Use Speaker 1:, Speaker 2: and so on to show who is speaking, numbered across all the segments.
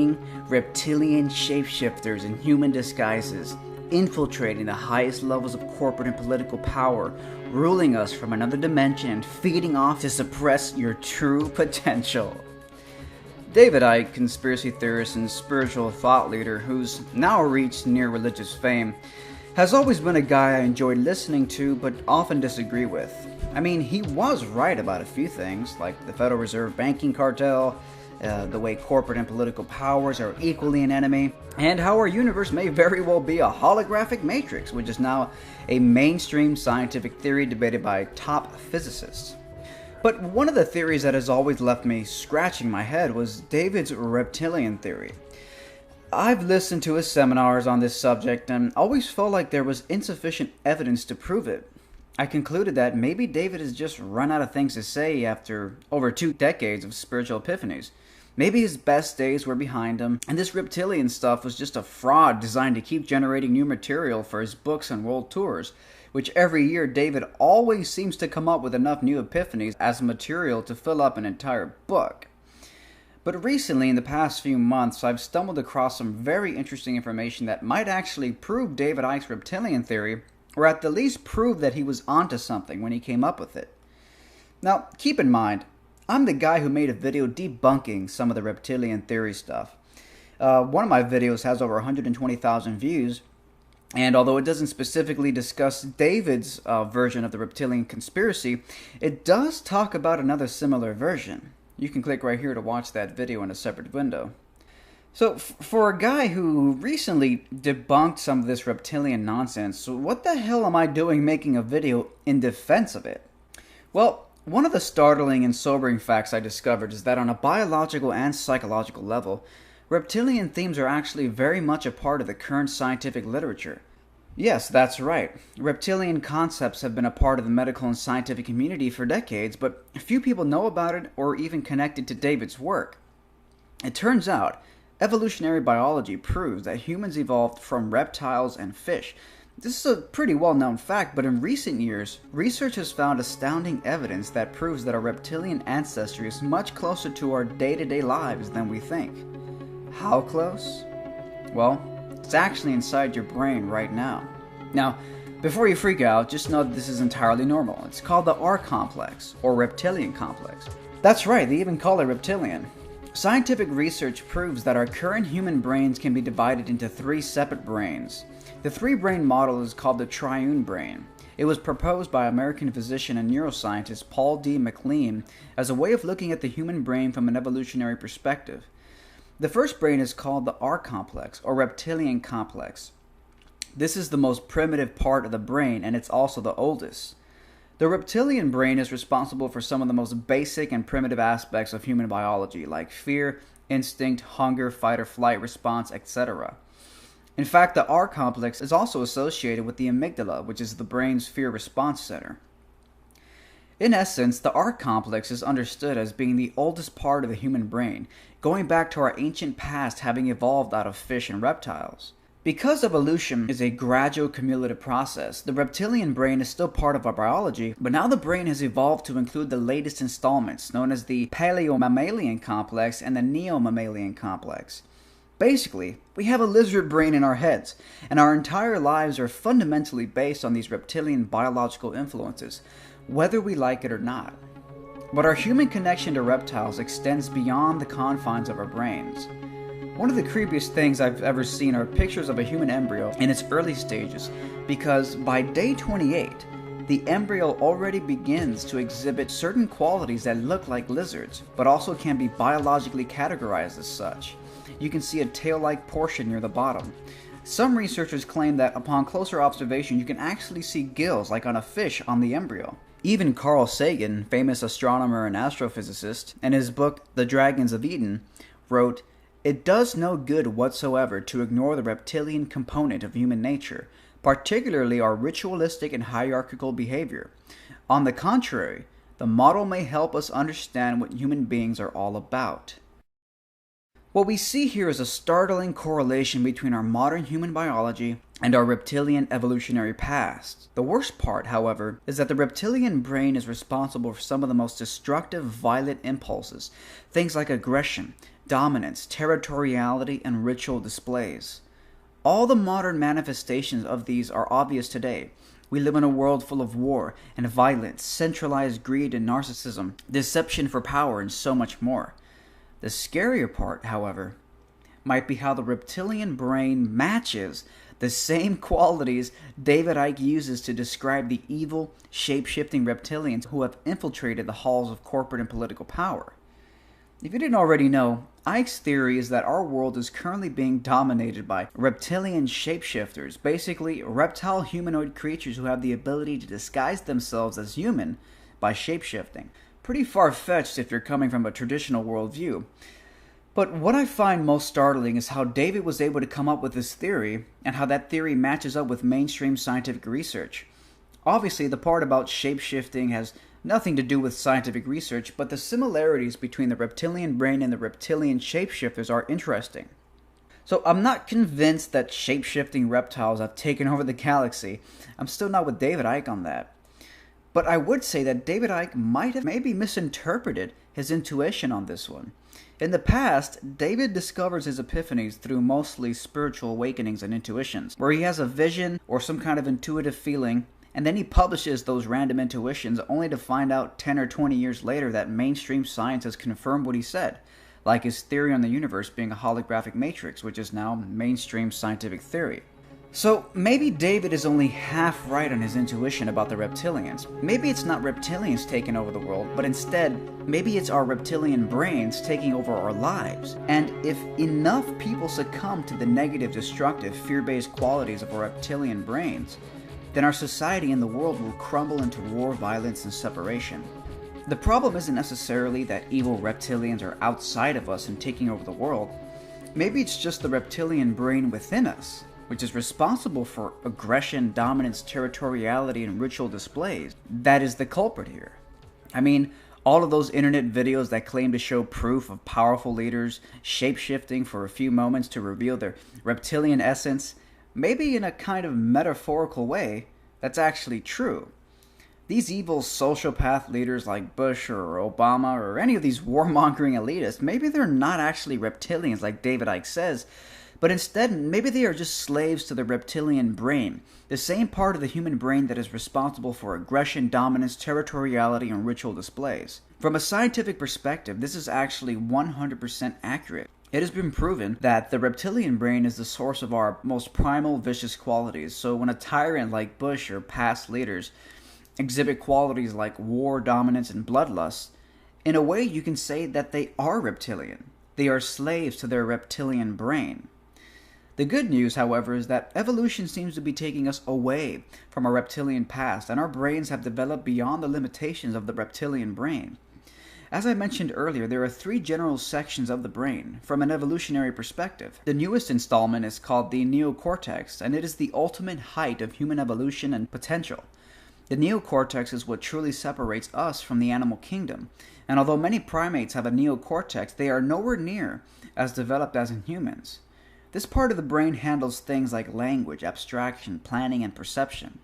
Speaker 1: scheming reptilian shapeshifters in human disguises, infiltrating the highest levels of corporate and political power, ruling us from another dimension and feeding off to suppress your true potential. David Icke, conspiracy theorist and spiritual thought leader who's now reached near religious fame, has always been a guy I enjoyed listening to but often disagree with. I mean, he was right about a few things, like the Federal Reserve banking cartel, the way corporate and political powers are equally an enemy, and how our universe may very well be a holographic matrix, which is now a mainstream scientific theory debated by top physicists. But one of the theories that has always left me scratching my head was David's reptilian theory. I've listened to his seminars on this subject and always felt like there was insufficient evidence to prove it. I concluded that maybe David has just run out of things to say after over 2 decades of spiritual epiphanies. Maybe his best days were behind him, and this reptilian stuff was just a fraud designed to keep generating new material for his books and world tours, which every year David always seems to come up with enough new epiphanies as material to fill up an entire book. But recently, in the past few months, I've stumbled across some very interesting information that might actually prove David Icke's reptilian theory, or at the least prove that he was onto something when he came up with it. Now, keep in mind, I'm the guy who made a video debunking some of the reptilian theory stuff. One of my videos has over 120,000 views, and although it doesn't specifically discuss David's version of the reptilian conspiracy, it does talk about another similar version. You can click right here to watch that video in a separate window. So, for a guy who recently debunked some of this reptilian nonsense, what the hell am I doing making a video in defense of it? Well, one of the startling and sobering facts I discovered is that on a biological and psychological level, reptilian themes are actually very much a part of the current scientific literature. Yes, that's right. Reptilian concepts have been a part of the medical and scientific community for decades, but few people know about it or even connect it to David's work. It turns out, evolutionary biology proves that humans evolved from reptiles and fish. This is a pretty well-known fact, but in recent years, research has found astounding evidence that proves that our reptilian ancestry is much closer to our day-to-day lives than we think. How close? Well, it's actually inside your brain right now. Now, before you freak out, just know that this is entirely normal. It's called the R complex, or reptilian complex. That's right, they even call it reptilian. Scientific research proves that our current human brains can be divided into 3 separate brains. The 3-brain model is called the triune brain. It was proposed by American physician and neuroscientist Paul D. MacLean as a way of looking at the human brain from an evolutionary perspective. The first brain is called the R complex, or reptilian complex. This is the most primitive part of the brain, and it's also the oldest. The reptilian brain is responsible for some of the most basic and primitive aspects of human biology, like fear, instinct, hunger, fight or flight response, etc. In fact, the R complex is also associated with the amygdala, which is the brain's fear response center. In essence, the R complex is understood as being the oldest part of the human brain, going back to our ancient past having evolved out of fish and reptiles. Because evolution is a gradual cumulative process, the reptilian brain is still part of our biology, but now the brain has evolved to include the latest installments, known as the paleomammalian complex and the neomammalian complex. Basically, we have a lizard brain in our heads, and our entire lives are fundamentally based on these reptilian biological influences, whether we like it or not. But our human connection to reptiles extends beyond the confines of our brains. One of the creepiest things I've ever seen are pictures of a human embryo in its early stages, because by day 28, the embryo already begins to exhibit certain qualities that look like lizards, but also can be biologically categorized as such. You can see a tail-like portion near the bottom. Some researchers claim that upon closer observation, you can actually see gills like on a fish on the embryo. Even Carl Sagan, famous astronomer and astrophysicist, in his book The Dragons of Eden, wrote, "It does no good whatsoever to ignore the reptilian component of human nature, particularly our ritualistic and hierarchical behavior. On the contrary, the model may help us understand what human beings are all about." What we see here is a startling correlation between our modern human biology and our reptilian evolutionary past. The worst part, however, is that the reptilian brain is responsible for some of the most destructive, violent impulses, things like aggression, dominance, territoriality, and ritual displays. All the modern manifestations of these are obvious today. We live in a world full of war and violence, centralized greed and narcissism, deception for power, and so much more. The scarier part, however, might be how the reptilian brain matches the same qualities David Icke uses to describe the evil, shape-shifting reptilians who have infiltrated the halls of corporate and political power. If you didn't already know, Icke's theory is that our world is currently being dominated by reptilian shapeshifters, basically reptile humanoid creatures who have the ability to disguise themselves as human by shapeshifting. Pretty far-fetched if you're coming from a traditional worldview. But what I find most startling is how David was able to come up with this theory and how that theory matches up with mainstream scientific research. Obviously, the part about shapeshifting has nothing to do with scientific research, but the similarities between the reptilian brain and the reptilian shapeshifters are interesting. So I'm not convinced that shapeshifting reptiles have taken over the galaxy. I'm still not with David Icke on that. But I would say that David Icke might have maybe misinterpreted his intuition on this one. In the past, David discovers his epiphanies through mostly spiritual awakenings and intuitions, where he has a vision or some kind of intuitive feeling, and then he publishes those random intuitions only to find out 10 or 20 years later that mainstream science has confirmed what he said, like his theory on the universe being a holographic matrix, which is now mainstream scientific theory. So maybe David is only half right on his intuition about the reptilians. Maybe it's not reptilians taking over the world, but instead, maybe it's our reptilian brains taking over our lives. And if enough people succumb to the negative, destructive, fear-based qualities of our reptilian brains, then our society and the world will crumble into war, violence, and separation. The problem isn't necessarily that evil reptilians are outside of us and taking over the world. Maybe it's just the reptilian brain within us, which is responsible for aggression, dominance, territoriality, and ritual displays, that is the culprit here. I mean, all of those internet videos that claim to show proof of powerful leaders shape-shifting for a few moments to reveal their reptilian essence, maybe in a kind of metaphorical way, that's actually true. These evil sociopath leaders like Bush or Obama or any of these warmongering elitists, maybe they're not actually reptilians like David Icke says, but instead, maybe they are just slaves to the reptilian brain, the same part of the human brain that is responsible for aggression, dominance, territoriality, and ritual displays. From a scientific perspective, this is actually 100% accurate. It has been proven that the reptilian brain is the source of our most primal vicious qualities, so when a tyrant like Bush or past leaders exhibit qualities like war, dominance, and bloodlust, in a way you can say that they are reptilian. They are slaves to their reptilian brain. The good news, however, is that evolution seems to be taking us away from our reptilian past, and our brains have developed beyond the limitations of the reptilian brain. As I mentioned earlier, there are 3 general sections of the brain, from an evolutionary perspective. The newest installment is called the neocortex, and it is the ultimate height of human evolution and potential. The neocortex is what truly separates us from the animal kingdom, and although many primates have a neocortex, they are nowhere near as developed as in humans. This part of the brain handles things like language, abstraction, planning, and perception.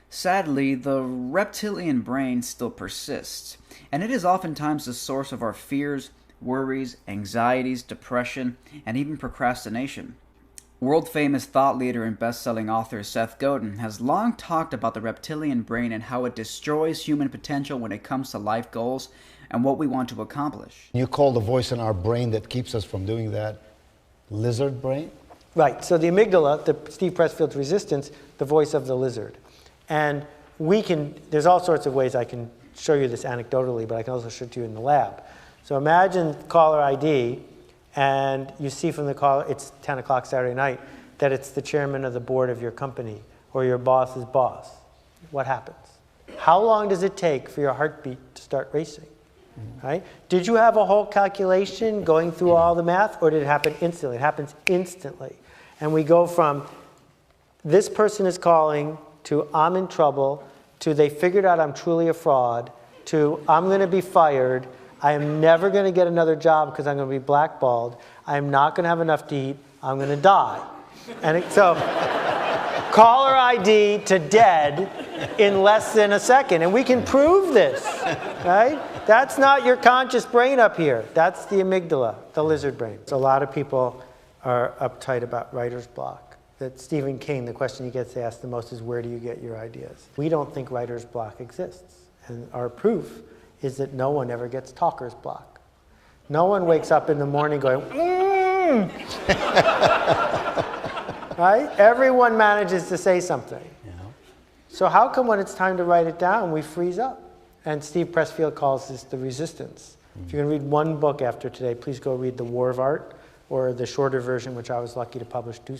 Speaker 1: Sadly, the reptilian brain still persists, and it is oftentimes the source of our fears, worries, anxieties, depression, and even procrastination. World-famous thought leader and best-selling author Seth Godin has long talked about the reptilian brain and how it destroys human potential when it comes to life goals and what we want to accomplish.
Speaker 2: You call the voice in our brain that keeps us from doing that lizard brain?
Speaker 3: Right. So the amygdala, the Steve Pressfield's resistance, the voice of the lizard. And there's all sorts of ways I can show you this anecdotally, but I can also show it to you in the lab. So imagine caller ID, and you see from the caller, it's 10 o'clock Saturday night, that it's the chairman of the board of your company or your boss's boss. What happens? How long does it take for your heartbeat to start racing? Right? Did you have a whole calculation going through all the math, or did it happen instantly? It happens instantly. And we go from this person is calling to I'm in trouble to they figured out I'm truly a fraud to I'm going to be fired. I am never going to get another job because I'm going to be blackballed. I'm not going to have enough to eat. I'm going to die. And so caller ID to dead in less than a second. And we can prove this, right? That's not your conscious brain up here. That's the amygdala, the lizard brain. So a lot of people are uptight about writer's block. That Stephen King, the question he gets asked the most is, where do you get your ideas? We don't think writer's block exists. And our proof is that no one ever gets talker's block. No one wakes up in the morning going, right? Everyone manages to say something. Yeah. So how come when it's time to write it down, we freeze up? And Steve Pressfield calls this the resistance. If you're going to read one book after today, please go read The War of Art, or the shorter version, which I was lucky to publish, Do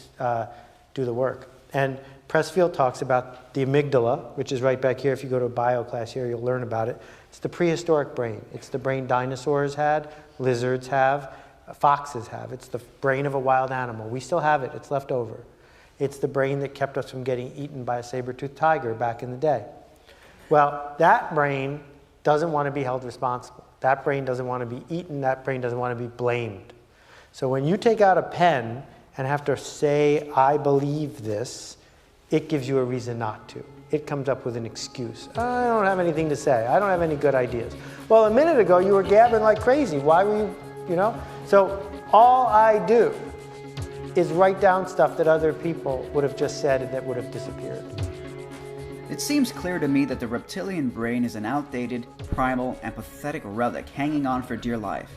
Speaker 3: the Work. And Pressfield talks about the amygdala, which is right back here. If you go to a bio class here, you'll learn about it. It's the prehistoric brain. It's the brain dinosaurs had, lizards have, foxes have. It's the brain of a wild animal. We still have it. It's left over. It's the brain that kept us from getting eaten by a saber-toothed tiger back in the day. Well, that brain doesn't want to be held responsible. That brain doesn't want to be eaten. That brain doesn't want to be blamed. So when you take out a pen and have to say, I believe this, it gives you a reason not to. It comes up with an excuse. I don't have anything to say. I don't have any good ideas. Well, a minute ago, you were gabbing like crazy. Why were you, you know? So all I do is write down stuff that other people would have just said and that would have disappeared.
Speaker 1: It seems clear to me that the reptilian brain is an outdated, primal, and pathetic relic hanging on for dear life.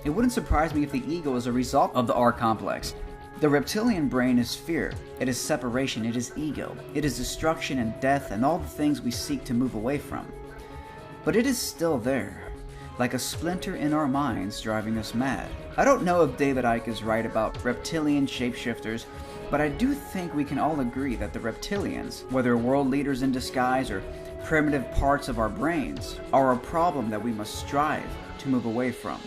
Speaker 1: It wouldn't surprise me if the ego is a result of the R complex. The reptilian brain is fear, it is separation, it is ego, it is destruction and death and all the things we seek to move away from. But it is still there, like a splinter in our minds driving us mad. I don't know if David Icke is right about reptilian shapeshifters, but I do think we can all agree that the reptilians, whether world leaders in disguise or primitive parts of our brains, are a problem that we must strive to move away from.